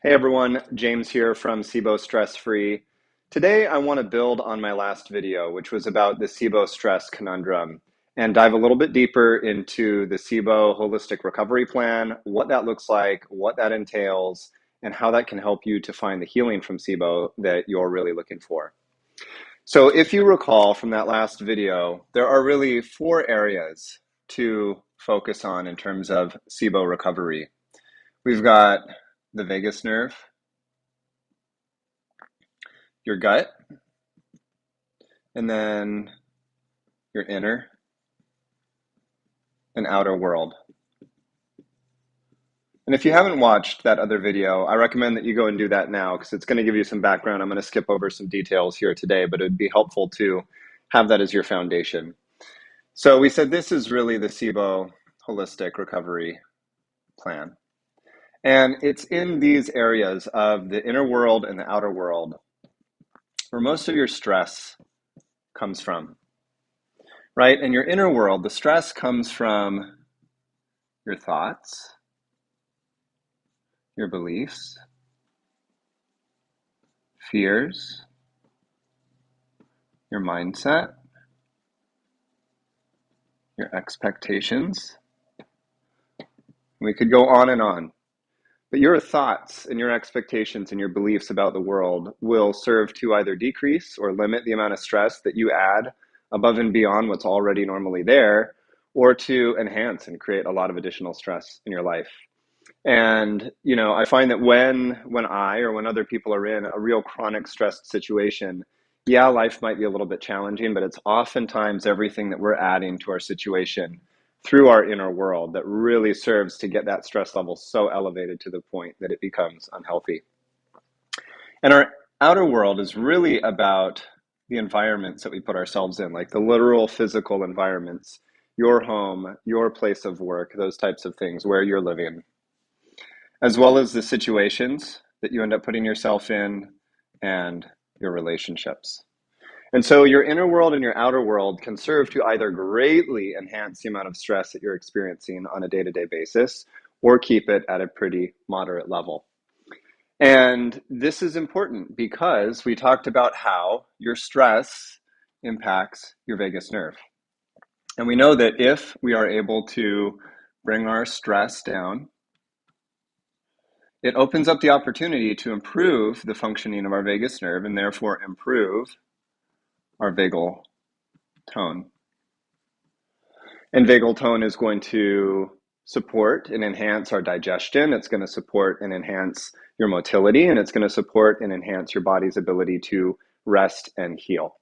Hey everyone, James here from SIBO Stress Free. Today I want to build on my last video, which was about the SIBO-Stress Conundrum, and dive a little bit deeper into the SIBO Holistic Recovery Plan, what that looks like, what that entails, and how that can help you to find the healing from SIBO that you're really looking for. So if you recall from that last video, there are really 4 areas to focus on in terms of SIBO recovery. We've got the vagus nerve, your gut, and then your inner and outer world. And if you haven't watched that other video, I recommend that you go and do that now because it's going to give you some background. I'm going to skip over some details here today, but it would be helpful to have that as your foundation. So we said this is really the SIBO Holistic Recovery Plan. And it's in these areas of the inner world and the outer world where most of your stress comes from, right? In your inner world, the stress comes from your thoughts, your beliefs, fears, your mindset, your expectations. We could go on and on. But your thoughts and your expectations and your beliefs about the world will serve to either decrease or limit the amount of stress that you add above and beyond what's already normally there, or to enhance and create a lot of additional stress in your life. And, I find that when I or when other people are in a real chronic stressed situation, yeah, life might be a little bit challenging, but it's oftentimes everything that we're adding to our situation through our inner world that really serves to get that stress level so elevated to the point that it becomes unhealthy. And our outer world is really about the environments that we put ourselves in, like the literal physical environments, your home, your place of work, those types of things, where you're living, as well as the situations that you end up putting yourself in and your relationships. And so your inner world and your outer world can serve to either greatly enhance the amount of stress that you're experiencing on a day-to-day basis or keep it at a pretty moderate level. And this is important because we talked about how your stress impacts your vagus nerve. And we know that if we are able to bring our stress down, it opens up the opportunity to improve the functioning of our vagus nerve and therefore improve our vagal tone. And vagal tone is going to support and enhance our digestion. It's going to support and enhance your motility, and it's going to support and enhance your body's ability to rest and heal.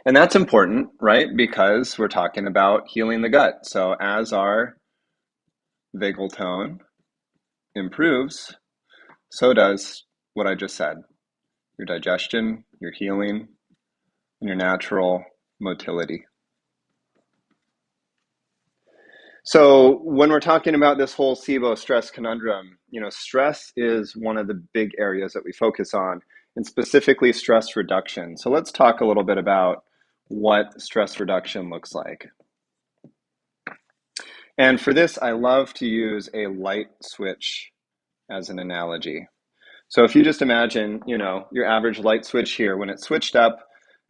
And that's important, right? Because we're talking about healing the gut. So as our vagal tone improves, so does what I just said. Your digestion, your healing, and your natural motility. So when we're talking about this whole SIBO stress conundrum, stress is one of the big areas that we focus on, and specifically stress reduction. So let's talk a little bit about what stress reduction looks like. And for this, I love to use a light switch as an analogy. So if you just imagine, your average light switch here, when it's switched up,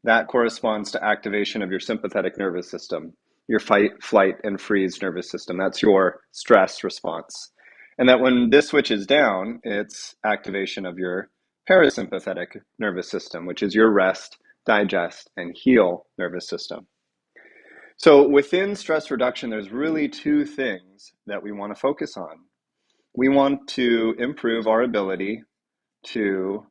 that corresponds to activation of your sympathetic nervous system, your fight, flight, and freeze nervous system. That's your stress response. And that when this switch is down, it's activation of your parasympathetic nervous system, which is your rest, digest, and heal nervous system. So within stress reduction, there's really 2 things that we want to focus on. We want to improve our ability to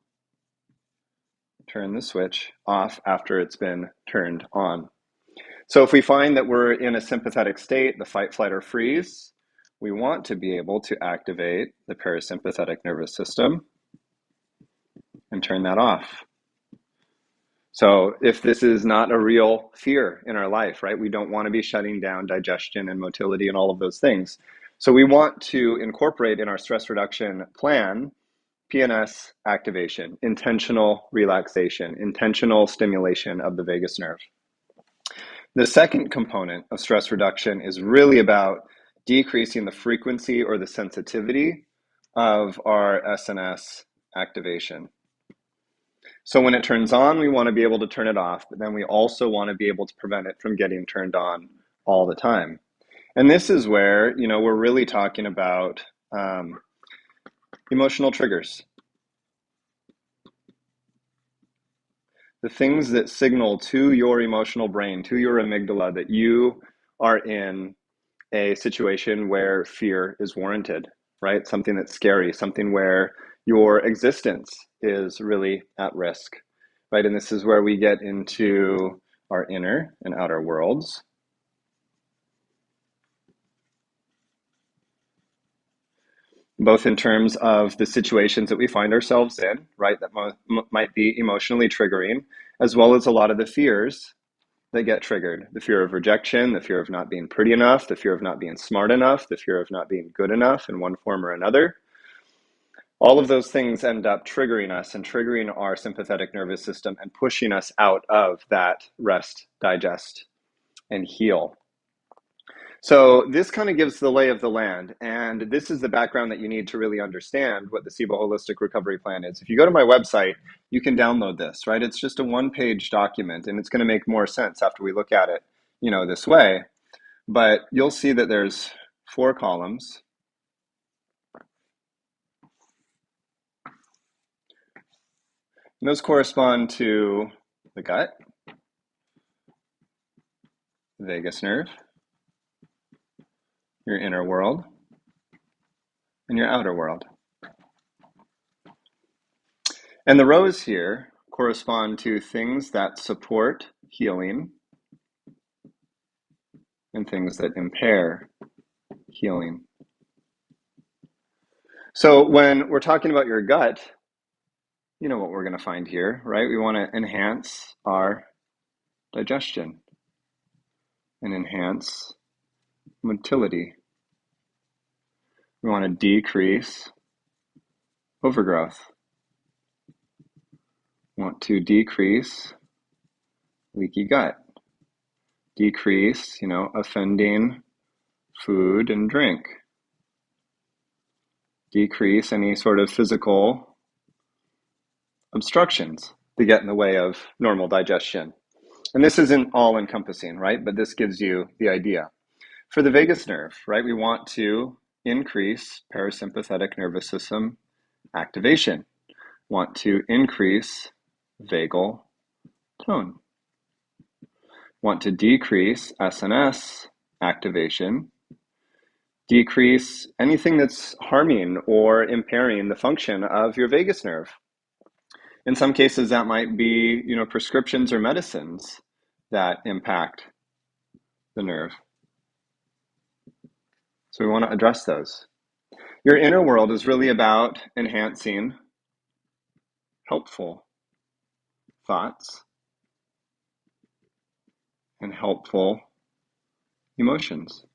turn the switch off after it's been turned on. So if we find that we're in a sympathetic state, the fight, flight, or freeze, we want to be able to activate the parasympathetic nervous system and turn that off. So if this is not a real fear in our life, right, we don't want to be shutting down digestion and motility and all of those things. So we want to incorporate in our stress reduction plan PNS activation, intentional relaxation, intentional stimulation of the vagus nerve. The second component of stress reduction is really about decreasing the frequency or the sensitivity of our SNS activation. So when it turns on, we want to be able to turn it off, but then we also want to be able to prevent it from getting turned on all the time. And this is where, we're really talking about emotional triggers. The things that signal to your emotional brain, to your amygdala, that you are in a situation where fear is warranted, right? Something that's scary, something where your existence is really at risk, right? And this is where we get into our inner and outer worlds. Both in terms of the situations that we find ourselves in, right? That might be emotionally triggering, as well as a lot of the fears that get triggered. The fear of rejection, the fear of not being pretty enough, the fear of not being smart enough, the fear of not being good enough in one form or another. All of those things end up triggering us and triggering our sympathetic nervous system and pushing us out of that rest, digest, and heal. So this kind of gives the lay of the land, and this is the background that you need to really understand what the SIBO Holistic Recovery Plan is. If you go to my website, you can download this, right? It's just a one-page document, and it's going to make more sense after we look at it, this way. But you'll see that there's 4 columns. And those correspond to the gut, the vagus nerve, your inner world, and your outer world. And the rows here correspond to things that support healing and things that impair healing. So when we're talking about your gut, you know what we're going to find here, right? We want to enhance our digestion and enhance motility. We want to decrease overgrowth. We want to decrease leaky gut. Decrease, offending food and drink. Decrease any sort of physical obstructions that get in the way of normal digestion. And this isn't all encompassing, right? But this gives you the idea. For the vagus nerve, right, we want to increase parasympathetic nervous system activation. Want to increase vagal tone. Want to decrease SNS activation. Decrease anything that's harming or impairing the function of your vagus nerve. In some cases, that might be, prescriptions or medicines that impact the nerve. So we want to address those. Your inner world is really about enhancing helpful thoughts and helpful emotions,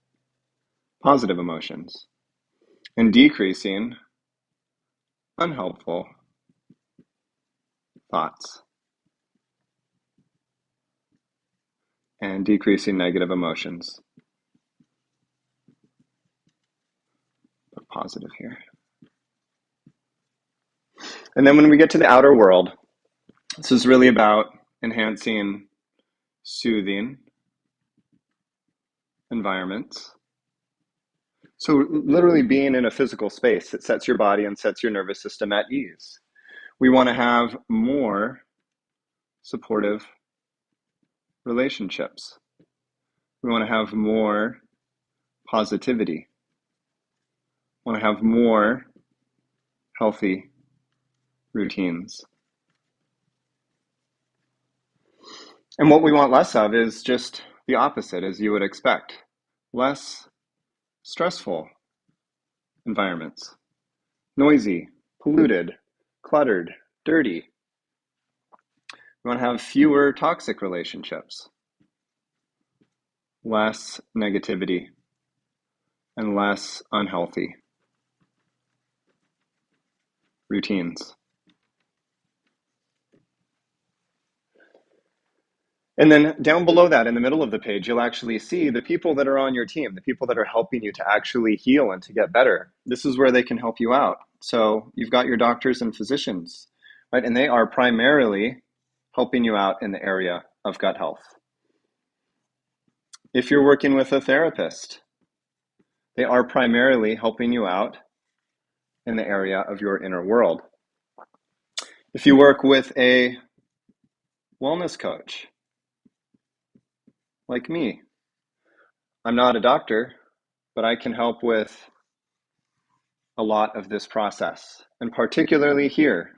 positive emotions, and decreasing unhelpful thoughts and decreasing negative emotions. Put positive here. And then when we get to the outer world, this is really about enhancing soothing environments. So literally being in a physical space that sets your body and sets your nervous system at ease. We want to have more supportive relationships. We want to have more positivity. We want to have more healthy routines. And what we want less of is just the opposite, as you would expect. Less stressful environments. Noisy, polluted, cluttered, dirty. We want to have fewer toxic relationships. Less negativity and less unhealthy routines. And then down below that, in the middle of the page, you'll actually see the people that are on your team, the people that are helping you to actually heal and to get better. This is where they can help you out. So you've got your doctors and physicians, right? And they are primarily helping you out in the area of gut health. If you're working with a therapist, they are primarily helping you out in the area of your inner world. If you work with a wellness coach, like me, I'm not a doctor, but I can help with a lot of this process, and particularly here,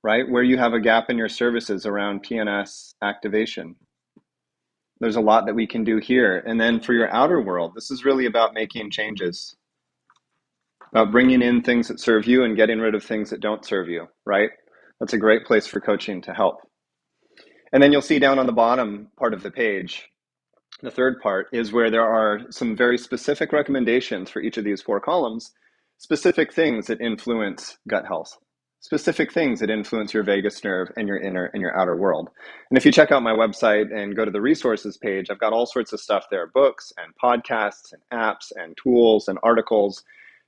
right, where you have a gap in your services around PNS activation. There's a lot that we can do here. And then for your outer world, this is really about making changes, about bringing in things that serve you and getting rid of things that don't serve you, right? That's a great place for coaching to help. And then you'll see down on the bottom part of the page, the third part is where there are some very specific recommendations for each of these 4 columns, specific things that influence gut health, specific things that influence your vagus nerve and your inner and your outer world. And if you check out my website and go to the resources page, I've got all sorts of stuff there, books and podcasts and apps and tools and articles,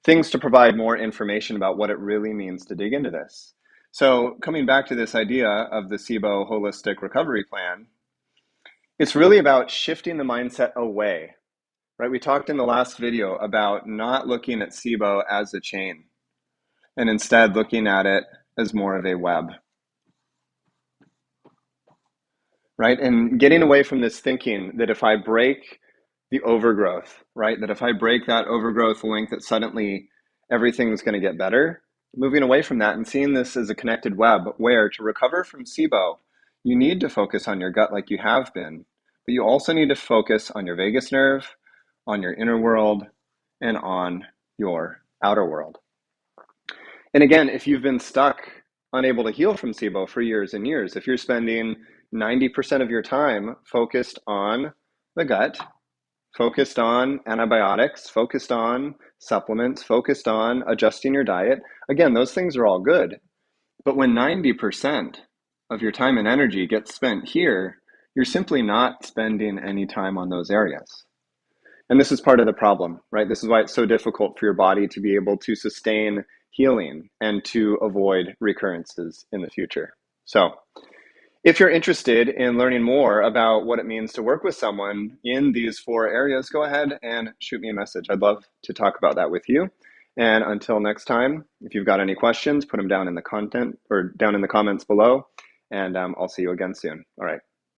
things to provide more information about what it really means to dig into this. So coming back to this idea of the SIBO Holistic Recovery Plan, it's really about shifting the mindset away, right? We talked in the last video about not looking at SIBO as a chain and instead looking at it as more of a web, right? And getting away from this thinking that if I break the overgrowth, right? That if I break that overgrowth link, that suddenly everything's going to get better. Moving away from that and seeing this as a connected web where to recover from SIBO, you need to focus on your gut like you have been. But you also need to focus on your vagus nerve, on your inner world, and on your outer world. And again, if you've been stuck, unable to heal from SIBO for years and years, if you're spending 90% of your time focused on the gut, focused on antibiotics, focused on supplements, focused on adjusting your diet, again, those things are all good. But when 90% of your time and energy gets spent here, you're simply not spending any time on those areas. And this is part of the problem, right? This is why it's so difficult for your body to be able to sustain healing and to avoid recurrences in the future. So if you're interested in learning more about what it means to work with someone in these 4 areas, go ahead and shoot me a message. I'd love to talk about that with you. And until next time, if you've got any questions, put them down in the comments below, and I'll see you again soon. All right.